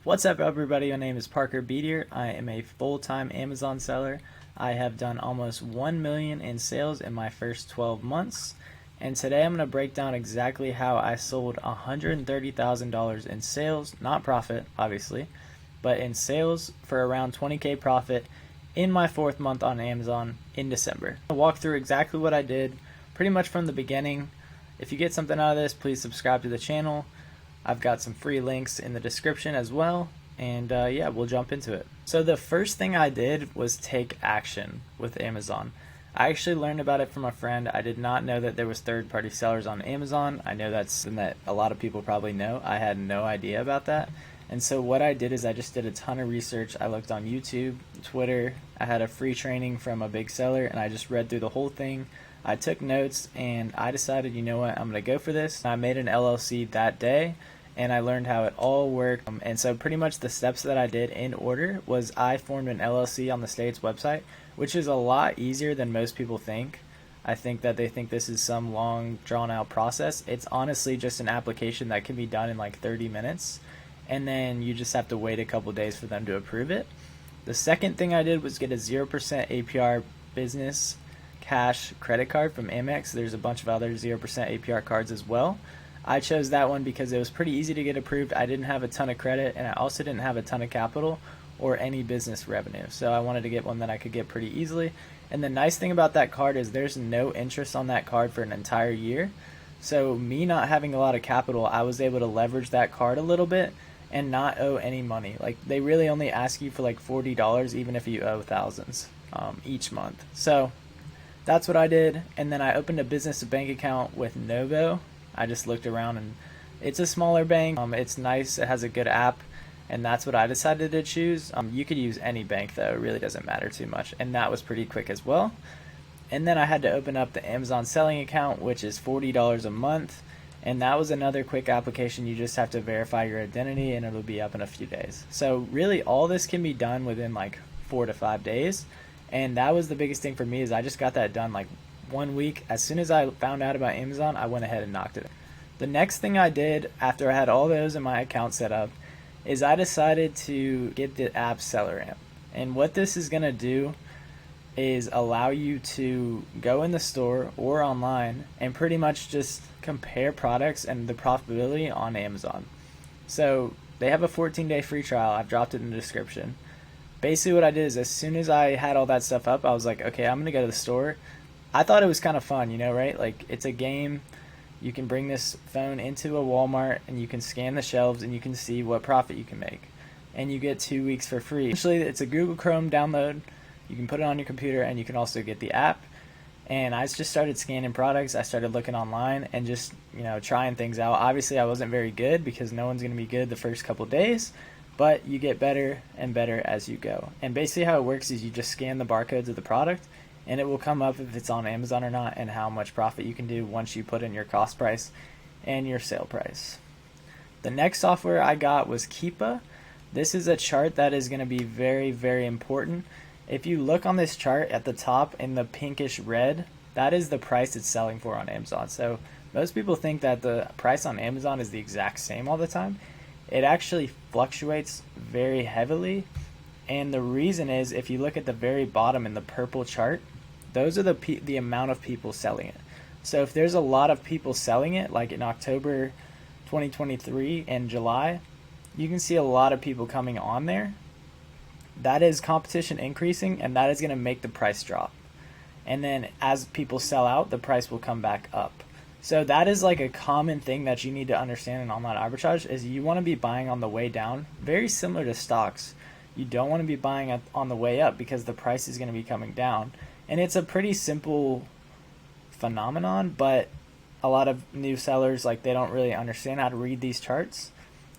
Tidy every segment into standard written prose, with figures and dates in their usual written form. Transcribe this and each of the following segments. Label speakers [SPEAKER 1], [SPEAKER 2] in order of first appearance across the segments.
[SPEAKER 1] What's up, everybody? My name is Parker Beatier. I am a full-time Amazon seller. I have done almost 1 million in sales in my first 12 months. And today I'm going to break down exactly how I sold $130,000 in sales, not profit, obviously, but in sales for around 20K profit in my 4th month on Amazon in December. I'll walk through exactly what I did pretty much from the beginning. If you get something out of this, please subscribe to the channel. I've got some free links in the description as well, and yeah, we'll jump into it. So the first thing I did was take action with Amazon. I actually learned about it from a friend. I did not know that there was third-party sellers on Amazon. I know that's something that a lot of people probably know. I had no idea about that. And so what I did is I just did a ton of research. I looked on YouTube, Twitter. I had a free training from a big seller, and I just read through the whole thing. I took notes, and I decided, you know what, I'm going to go for this. I made an LLC that day, and I learned how it all worked. And so pretty much the steps that I did in order was I formed an LLC on the state's website, which is a lot easier than most people think. I think that they think this is some long, drawn-out process. It's honestly just an application that can be done in like 30 minutes, and then you just have to wait a couple days for them to approve it. The second thing I did was get a 0% APR business cash credit card from Amex. There's a bunch of other 0% APR cards as well. I chose that one because it was pretty easy to get approved. I didn't have a ton of credit, and I also didn't have a ton of capital or any business revenue. So I wanted to get one that I could get pretty easily. And the nice thing about that card is there's no interest on that card for an entire year. So me not having a lot of capital, I was able to leverage that card a little bit and not owe any money. Like, they really only ask you for like $40 even if you owe thousands each month. So that's what I did. And then I opened a business bank account with Novo. I just looked around, and it's a smaller bank. It's nice. It has a good app, and that's what I decided to choose. You could use any bank, though. It really doesn't matter too much, and that was pretty quick as well. And then I had to open up the Amazon selling account, which is $40 a month, and that was another quick application. You just have to verify your identity, and it'll be up in a few days. So really, all this can be done within like 4 to 5 days. And that was the biggest thing for me, is I just got that done like 1 week. As soon as I found out about Amazon, I went ahead and knocked it. The next thing I did after I had all those in my account set up is I decided to get the app SellerAmp. And what this is going to do is allow you to go in the store or online and pretty much just compare products and the profitability on Amazon. So they have a 14-day free trial. I've dropped it in the description. Basically what I did is, as soon as I had all that stuff up, I was like, okay, I'm going to go to the store. I thought it was kind of fun, you know, right? Like, it's a game. You can bring this phone into a Walmart, and you can scan the shelves, and you can see what profit you can make. And you get 2 weeks for free. Actually, it's a Google Chrome download. You can put it on your computer, and you can also get the app. And I just started scanning products. I started looking online and just, you know, trying things out. Obviously, I wasn't very good, because no one's going to be good the first couple days. But you get better and better as you go. And basically how it works is you just scan the barcodes of the product, and it will come up if it's on Amazon or not, and how much profit you can do once you put in your cost price and your sale price. The next software I got was Keepa. This is a chart that is going to be very, very important. If you look on this chart at the top in the pinkish red, that is the price it's selling for on Amazon. So most people think that the price on Amazon is the exact same all the time. It actually fluctuates very heavily, and the reason is, if you look at the very bottom in the purple chart, those are the amount of people selling it. So if there's a lot of people selling it, like in October 2023 and July, you can see a lot of people coming on there. That is competition increasing, and that is going to make the price drop. And then as people sell out, the price will come back up. So that is like a common thing that you need to understand in online arbitrage, is you want to be buying on the way down, very similar to stocks. You don't want to be buying on the way up, because the price is going to be coming down. And it's a pretty simple phenomenon, but a lot of new sellers, like, they don't really understand how to read these charts.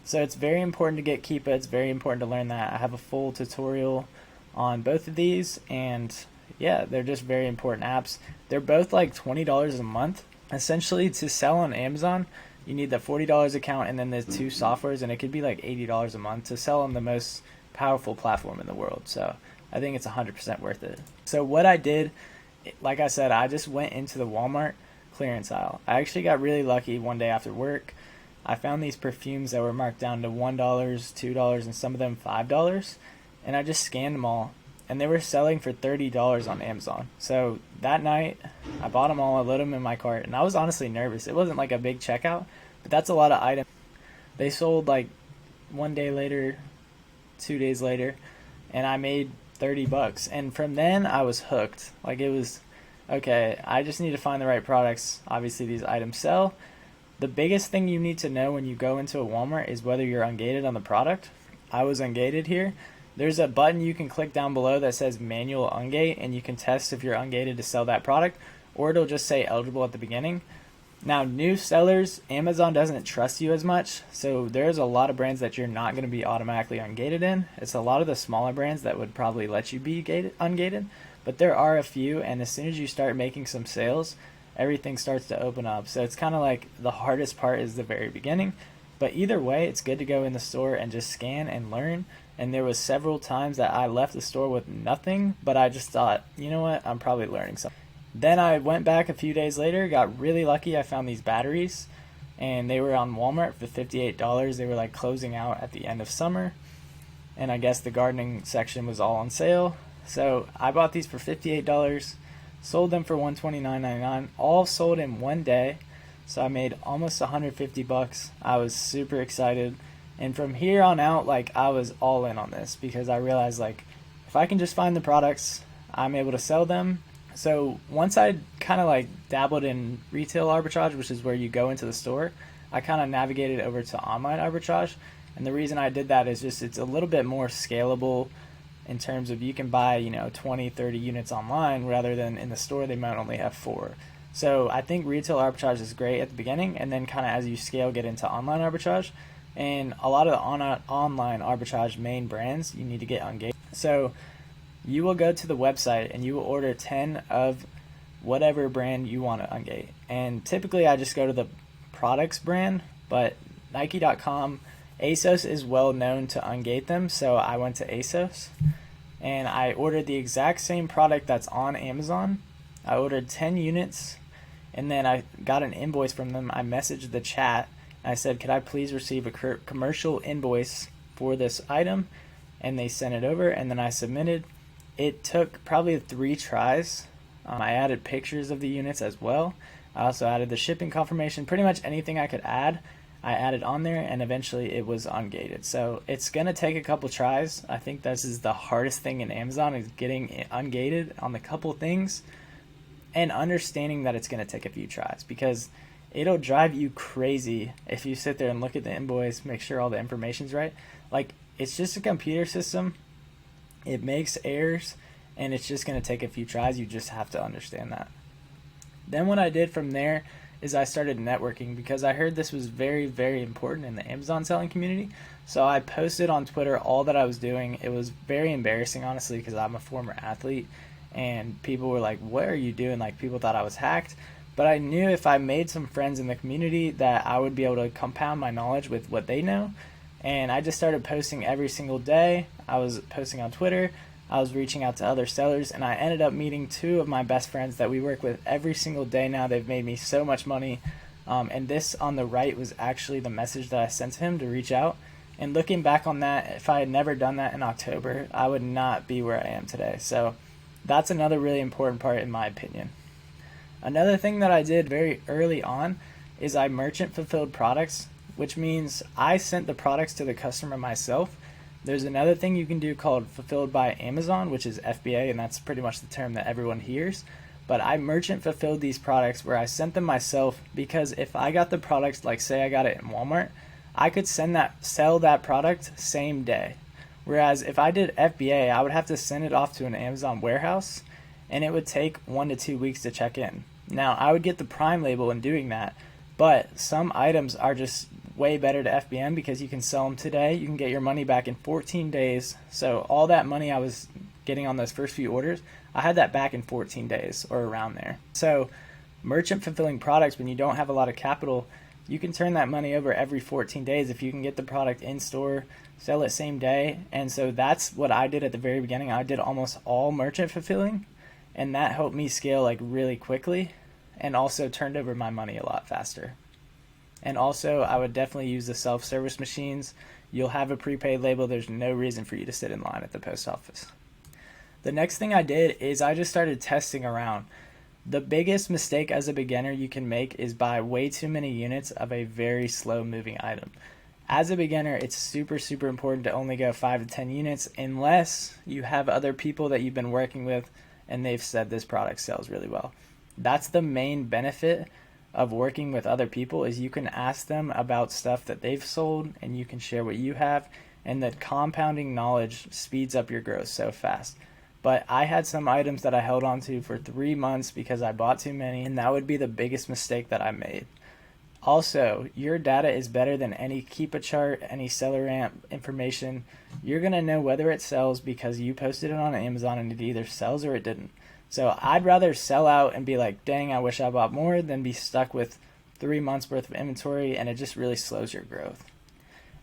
[SPEAKER 1] So it's very important to get Keepa. It's very important to learn that. I have a full tutorial on both of these, and yeah, they're just very important apps. They're both like $20 a month. Essentially, to sell on Amazon, you need the $40 account and then the 2 softwares, and it could be like $80 a month to sell on the most powerful platform in the world. So I think it's 100% worth it. So what I did, like I said, I just went into the Walmart clearance aisle. I actually got really lucky one day after work. I found these perfumes that were marked down to $1, $2, and some of them $5. And I just scanned them all. And they were selling for $30 on Amazon. So that night, I bought them all, I loaded them in my cart, and I was honestly nervous. It wasn't like a big checkout, but that's a lot of items. They sold like 1 day later, 2 days later, and I made $30. And from then, I was hooked. Like, it was, okay, I just need to find the right products. Obviously, these items sell. The biggest thing you need to know when you go into a Walmart is whether you're ungated on the product. I was ungated here. There's a button you can click down below that says manual ungate, and you can test if you're ungated to sell that product, or it'll just say eligible at the beginning. Now, new sellers, Amazon doesn't trust you as much, so there's a lot of brands that you're not going to be automatically ungated in. It's a lot of the smaller brands that would probably let you be ungated, but there are a few, and as soon as you start making some sales, everything starts to open up. So it's kind of like the hardest part is the very beginning, but either way, it's good to go in the store and just scan and learn. And there was several times that I left the store with nothing, but I just thought, you know what, I'm probably learning something. Then I went back a few days later, got really lucky. I found these batteries, and they were on Walmart for $58. They were like closing out at the end of summer, and I guess the gardening section was all on sale. So I bought these for $58, sold them for $129.99, all sold in 1 day. So I made almost $150. I was super excited. And from here on out, like, I was all in on this because I realized, like, if I can just find the products, I'm able to sell them. So once I kind of like dabbled in retail arbitrage, which is where you go into the store, I kind of navigated over to online arbitrage. And the reason I did that is just it's a little bit more scalable in terms of you can buy, 20, 30 units online rather than in the store they might only have 4. So I think retail arbitrage is great at the beginning, and then kind of as you scale, get into online arbitrage. And a lot of the online arbitrage main brands, you need to get ungated. So you will go to the website and you will order 10 of whatever brand you want to ungate. And typically I just go to the products brand, but Nike.com, ASOS is well known to ungate them. So I went to ASOS and I ordered the exact same product that's on Amazon. I ordered 10 units, and then I got an invoice from them. I messaged the chat. I said, could I please receive a commercial invoice for this item? And they sent it over, and then I submitted. It took probably 3 tries. I added pictures of the units as well. I also added the shipping confirmation. Pretty much anything I could add, I added on there, and eventually it was ungated. So it's going to take a couple tries. I think this is the hardest thing in Amazon, is getting it ungated on the couple things and understanding that it's going to take a few tries, because it'll drive you crazy if you sit there and look at the invoice, make sure all the information's right. Like, it's just a computer system. It makes errors, and it's just going to take a few tries. You just have to understand that. Then what I did from there is I started networking, because I heard this was very, very important in the Amazon selling community. So I posted on Twitter all that I was doing. It was very embarrassing, honestly, because I'm a former athlete, and people were like, what are you doing? Like, people thought I was hacked. But I knew if I made some friends in the community that I would be able to compound my knowledge with what they know. And I just started posting every single day. I was posting on Twitter. I was reaching out to other sellers, and I ended up meeting 2 of my best friends that we work with every single day now. They've made me so much money. And this on the right was actually the message that I sent to him to reach out. And looking back on that, if I had never done that in October, I would not be where I am today. So that's another really important part in my opinion. Another thing that I did very early on is I merchant fulfilled products, which means I sent the products to the customer myself. There's another thing you can do called fulfilled by Amazon, which is FBA, and that's pretty much the term that everyone hears. But I merchant fulfilled these products where I sent them myself, because if I got the products, like say I got it in Walmart, I could sell that product same day. Whereas if I did FBA, I would have to send it off to an Amazon warehouse, and it would take 1 to 2 weeks to check in. Now, I would get the Prime label in doing that, but some items are just way better to FBM because you can sell them today. You can get your money back in 14 days. So all that money I was getting on those first few orders, I had that back in 14 days or around there. So merchant fulfilling products, when you don't have a lot of capital, you can turn that money over every 14 days if you can get the product in store, sell it same day. And so that's what I did at the very beginning. I did almost all merchant fulfilling, and that helped me scale like really quickly, and also turned over my money a lot faster. And also, I would definitely use the self-service machines. You'll have a prepaid label. There's no reason for you to sit in line at the post office. The next thing I did is I just started testing around. The biggest mistake as a beginner you can make is buy way too many units of a very slow moving item. As a beginner, it's super important to only go 5 to 10 units unless you have other people that you've been working with and they've said this product sells really well. That's the main benefit of working with other people, is you can ask them about stuff that they've sold and you can share what you have, and that compounding knowledge speeds up your growth so fast. But I had some items that I held on to for 3 months because I bought too many, and that would be the biggest mistake that I made. Also, your data is better than any Keep a Chart, any SellerAmp information. You're going to know whether it sells because you posted it on Amazon and it either sells or it didn't. So I'd rather sell out and be like, dang, I wish I bought more, than be stuck with 3 months worth of inventory, and it just really slows your growth.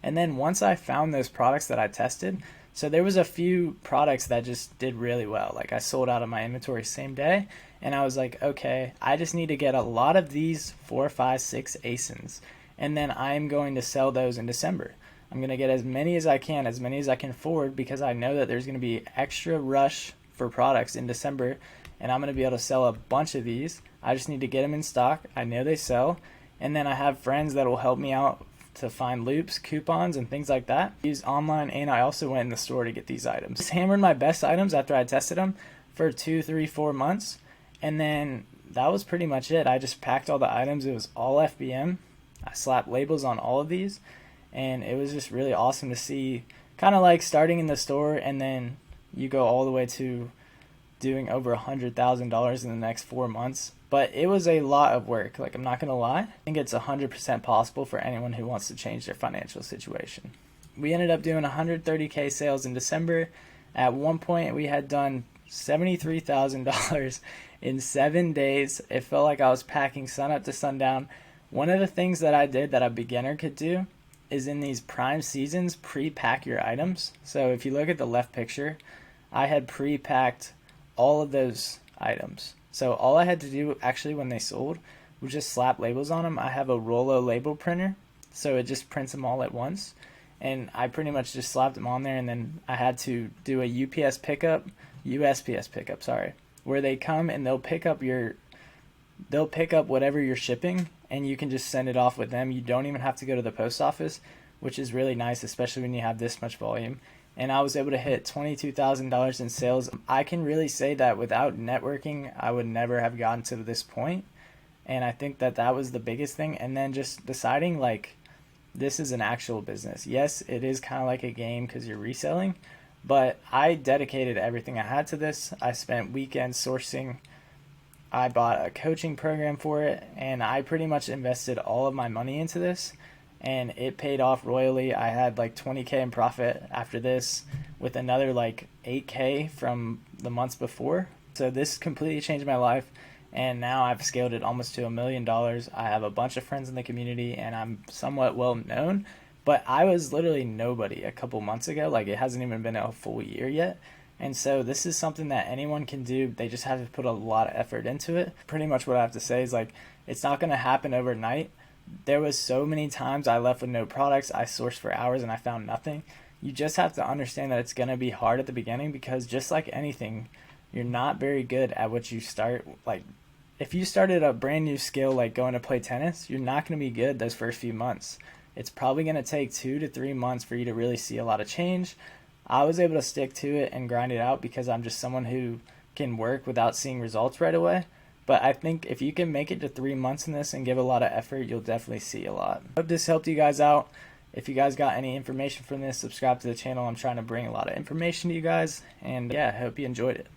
[SPEAKER 1] And then once I found those products that I tested, so there was a few products that just did really well. Like I sold out of my inventory same day, and I was like, okay, I just need to get a lot of these 4, 5, 6 ASINs, and then I'm going to sell those in December. I'm going to get as many as I can afford, because I know that there's going to be extra rush for products in December, and I'm going to be able to sell a bunch of these. I just need to get them in stock. I know they sell, and then I have friends that will help me out to find loops, coupons, and things like that. I used online, and I also went in the store to get these items. Just hammered my best items after I tested them for 2, 3, 4 months, and then that was pretty much it. I just packed all the items. It was all FBM. I slapped labels on all of these, and it was just really awesome to see, kind of like starting in the store and then you go all the way to doing over $100,000 in the next 4 months. But it was a lot of work. Like, I'm not going to lie. I think it's 100% possible for anyone who wants to change their financial situation. We ended up doing 130K sales in December. At one point, we had done $73,000 in 7 days. It felt like I was packing sun up to sundown. One of the things that I did that a beginner could do is, in these prime seasons, pre-pack your items. So if you look at the left picture, I had pre-packed all of those items. So all I had to do actually when they sold was just slap labels on them. I have a Rollo label printer, so it just prints them all at once. And I pretty much just slapped them on there, and then I had to do a USPS pickup, where they come and they'll pick up whatever you're shipping, and you can just send it off with them. You don't even have to go to the post office, which is really nice, especially when you have this much volume. And I was able to hit $22,000 in sales. I can really say that without networking, I would never have gotten to this point. And I think that that was the biggest thing. And then just deciding, like, this is an actual business. Yes, it is kind of like a game because you're reselling, but I dedicated everything I had to this. I spent weekends sourcing. I bought a coaching program for it, and I pretty much invested all of my money into this. And it paid off royally. I had like 20K in profit after this, with another like 8K from the months before. So this completely changed my life, and now I've scaled it almost to $1 million. I have a bunch of friends in the community, and I'm somewhat well known, but I was literally nobody a couple months ago. Like, it hasn't even been a full year yet. And so this is something that anyone can do. They just have to put a lot of effort into it. Pretty much what I have to say is, like, it's not going to happen overnight. There was so many times I left with no products. I sourced for hours and I found nothing. You just have to understand that it's going to be hard at the beginning, because just like anything, you're not very good at what you start. Like, if you started a brand new skill like going to play tennis, you're not going to be good those first few months. It's probably going to take 2 to 3 months for you to really see a lot of change. I was able to stick to it and grind it out because I'm just someone who can work without seeing results right away. But I think if you can make it to 3 months in this and give a lot of effort, you'll definitely see a lot. Hope this helped you guys out. If you guys got any information from this, subscribe to the channel. I'm trying to bring a lot of information to you guys. And yeah, I hope you enjoyed it.